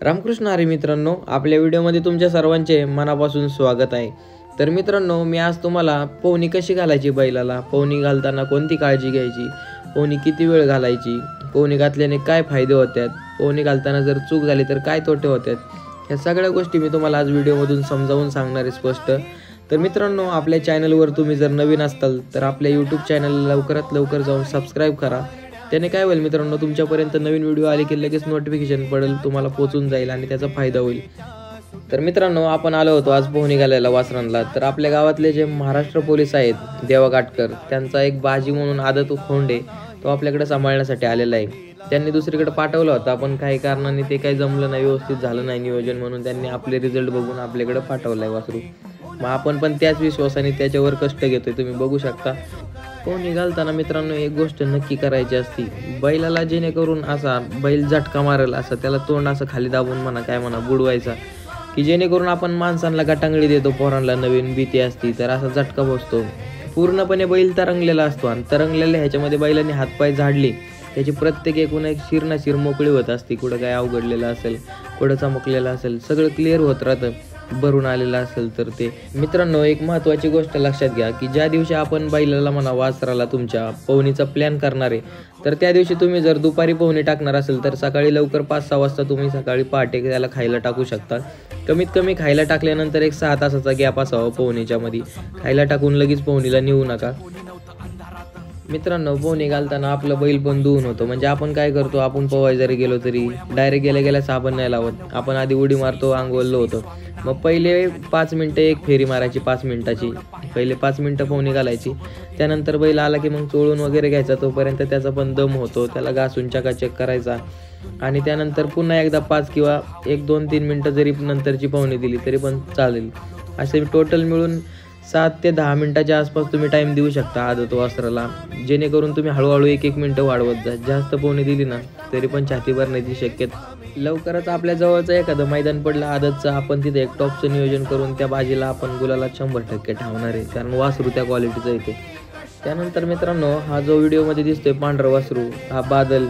रामकृष्ण हरी मित्रांनो, आपल्या व्हिडिओमध्ये तुमच्या सर्वांचे मनापासून स्वागत आहे। तर मित्रांनो, मी आज तुम्हाला पोहणी कशी घालायची, बैलाला पोहणी घालताना कोणती काळजी घ्यायची, पोहणी किती वेळ घालायची, पोहणी घातल्याने काय फायदे होतात, पोहणी घालताना जर चूक झाली तर काय तोटे होतात, ह्या सगळ्या गोष्टी मी तुम्हाला आज व्हिडिओमधून समजावून सांगणार आहे स्पष्ट। तर मित्रांनो, आपल्या चॅनलवर तुम्ही जर नवीन असाल तर आपल्या यूट्यूब चॅनलला लवकरात लवकर जाऊन सबस्क्राईब करा। त्याने काय होईल मित्रांनो, तुमच्यापर्यंत नवीन व्हिडिओ आले की लगेच नोटिफिकेशन पडेल, तुम्हाला पोहोचून जाईल आणि त्याचा फायदा होईल। तर मित्रांनो, आपण आलो होतो आज पोहणी घालायला वासरांना। तर आपल्या गावातले जे महाराष्ट्र पोलीस आहेत देवा गाटकर, त्यांचा एक बाजी म्हणून आदत खोंडे तो आपल्याकडे सांभाळण्यासाठी आलेला आहे। त्यांनी दुसरीकडे पाठवलं होतं, पण काही कारणाने ते काही जमलं नाही, व्यवस्थित झालं नाही नियोजन, म्हणून त्यांनी आपले रिझल्ट बघून आपल्याकडे पाठवलं आहे वासरू। मग आपण पण त्याच विश्वासाने त्याच्यावर कष्ट घेतोय, तुम्ही बघू शकता। पोहणी घालताना मित्रांनो एक गोष्ट नक्की करायची असती, बैलाला जेणेकरून असा बैल झटका मारेल असं त्याला तोंड असं खाली दाबून म्हणा काय म्हणा बुडवायचा, की जेणेकरून आपण माणसांना गटांगळी देतो, पोरांना नवीन भीती असती तर असा झटका बसतो। पूर्णपणे बैल तरंगलेला असतो आणि तरंगलेल्या ह्याच्यामध्ये बैलांनी हातपाय झाडले, त्याची प्रत्येक एकूण एक शिर शिर मोकळी होत असते। कुठं काय अवघडलेलं असेल, कुठं चमकलेलं असेल, सगळं क्लिअर होत राहतं, भरून आलेलं असेल तर ते। मित्रांनो, एक महत्त्वाची गोष्ट लक्षात घ्या की ज्या दिवशी आपण बैलाला म्हणा वासराला तुमच्या पोहणीचा प्लॅन करणार आहे, तर त्या दिवशी तुम्ही जर दुपारी पोहणी टाकणार असेल तर सकाळी लवकर 5-6 वाजता तुम्ही सकाळी पहाटे त्याला खायला टाकू शकता। कमीत कमी खायला टाकल्यानंतर एक 6 तासाचा गॅप असावा पोहणीच्या मध्ये, खायला टाकून लगेच पोहणीला नेऊ नका। मित्रांनो, पोहणी घालताना आपलं बैल पण धुवून होतो, म्हणजे आपण काय करतो, आपण पोहाय जरी गेलो तरी डायरेक्ट गेल्या साबण नाही लावत, आपण आधी उडी मारतो, अंघोळलं होतं। मग पहिले 5 मिनटं एक फेरी मारायची, 5 मिनटाची, पहिले 5 मिनटं पोहणी घालायची। त्यानंतर बैल आला की मग चोळून वगैरे घ्यायचा, तोपर्यंत त्याचा पण दम होतो, त्याला घासून चकाचक करायचा। आणि त्यानंतर पुन्हा एकदा 5 किंवा 1-2-3 मिनटं जरी नंतरची पोहणी दिली तरी पण चालेल। असे टोटल मिळून 7 ते 10 मिनटाच्या आसपास तुम्ही टाईम देऊ शकता आदत वासराला, जेणेकरून तुम्ही हळूहळू 1-1 मिनटं वाढवत जा। जास्त पोहणी दिली ना तरी पण छाती भरण्याची शक्यता। लवकरच आपल्या जवळचं एखादं मैदान पडलं आदतचं, आपण तिथे एक टॉपचं नियोजन करून त्या बाजीला आपण गुलाला 100% ठेवणार आहे, कारण वासरू त्या क्वालिटीचं येते। त्यानंतर मित्रांनो, हा जो व्हिडिओमध्ये दिसतोय पांढरा वासरू, हा बादल,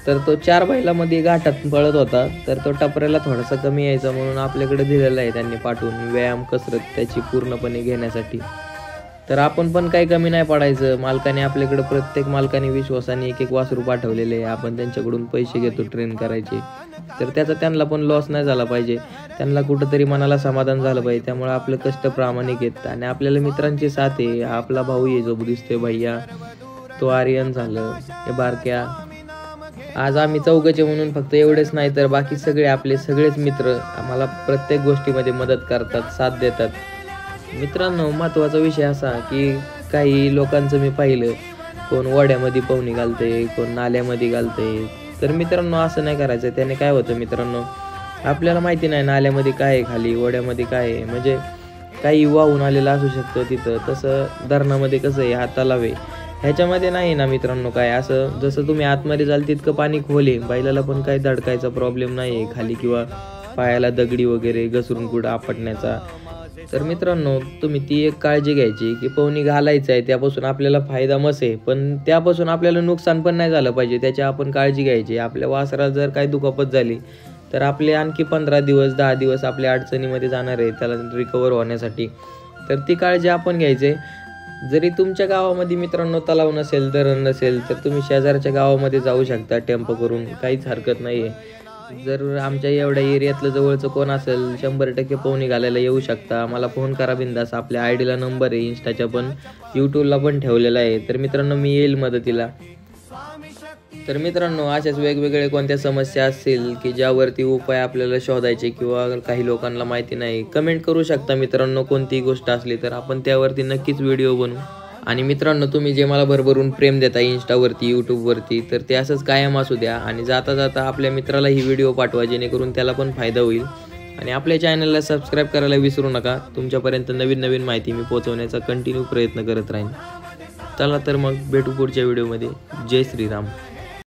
तर तो 4 बैलामध्ये घाटात पळत होता, तर तो टपऱ्याला थोडासा कमी यायचा म्हणून आपल्याकडे दिलेला आहे त्यांनी पाठवून, व्यायाम कसरत त्याची पूर्णपणे घेण्यासाठी। तर आपण पण काही कमी नाही पडायचं, मालकाने आपल्याकडे प्रत्येक मालकाने विश्वासाने एक वासरू पाठवलेले आहे, आपण त्यांच्याकडून पैसे घेतो ट्रेन करायचे, तर त्याचा त्यांना पण लॉस नाही झाला पाहिजे, त्यांना कुठंतरी मनाला समाधान झालं पाहिजे। त्यामुळे आपलं कष्ट प्रामाणिक आहेत आणि आपल्याला मित्रांची साथ आहे। हा आपला भाऊ आहे जो दिसतोय भैया, तो आर्यन झालं, हे बारक्या। आज आम्ही चौघचे म्हणून फक्त एवढेच नाही तर बाकी सगळे आपले सगळेच मित्र आम्हाला प्रत्येक गोष्टीमध्ये मदत करतात, साथ देतात। मित्रांनो, महत्त्वाचा विषय असा की काही लोकांचं मी पाहिलं, कोण वड्यामध्ये पोहणी घालते, कोण नाल्यामध्ये घालते, तर मित्रांनो असं नाही करायचं। त्याने काय होतं मित्रांनो, आपल्याला माहिती नाही नाल्यामध्ये काय आहे, खाली वड्यामध्ये काय आहे, म्हणजे काही वाहून आलेलं असू शकतं तिथं। तसं धरणामध्ये कसं आहे, हा तलाव आहे, ह्याच्यामध्ये नाही ना मित्रांनो काय असं, जसं तुम्ही आतमध्ये जाल तितकं पाणी खोल आहे, बैलाला पण काही धडकायचा प्रॉब्लेम नाही आहे खाली, किंवा पायाला दगडी वगैरे घसरून कुठं आपटण्याचा। तर मित्रांनो, तुम्ही ती एक काळजी घ्यायची की पोहणी घालायचं आहे, त्यापासून आपल्याला फायदा मस आहे, पण त्यापासून आपल्याला नुकसान पण नाही झालं पाहिजे, त्याची आपण काळजी घ्यायची। आपल्या वासराला जर काही दुखापत झाली तर आपले आणखी 15 दिवस 10 दिवस आपल्या अडचणीमध्ये जाणार आहे त्याला रिकवर होण्यासाठी, तर ती काळजी आपण घ्यायची। जरी तुमच्या गावामध्ये मित्रांनो तलाव नसेल, धरण नसेल, तर तुम्ही शेजारच्या गावामध्ये जाऊ शकता टेम्पो करून, काहीच हरकत नाही आहे। जर आमच्या एवढ्या एरियातलं जवळचं कोण असेल 100% पोहणी घालायला येऊ शकता, मला फोन करा बिंदास। आपल्या आयडीला नंबर आहे, इंस्टाच्या पण, यूट्यूबला पण ठेवलेला आहे, तर मित्रांनो मी येईल मदतीला। तर मित्रांनो, अशाच वेगवेगळे कोणत्या समस्या असतील की ज्यावरती उपाय आपल्याला शोधायचे किंवा काही लोकांना माहिती नाही, कमेंट करू शकता मित्रांनो। कोणतीही गोष्ट असली तर आपण त्यावरती नक्कीच व्हिडिओ बनवू। आणि मित्रांनो, तुम्ही जे मला भरभरून प्रेम देता इंस्टावरती, यूट्यूबवरती, तर ते असंच कायम असू द्या। आणि जाता जाता आपल्या मित्राला ही व्हिडिओ पाठवा, जेणेकरून त्याला पण फायदा होईल। आणि आपल्या चॅनलला सबस्क्राईब करायला विसरू नका, तुमच्यापर्यंत नवीन नवीन माहिती मी पोहोचवण्याचा कंटिन्यू प्रयत्न करत राहीन। चला तर मग भेटू पुढच्या व्हिडिओमध्ये। जय श्रीराम।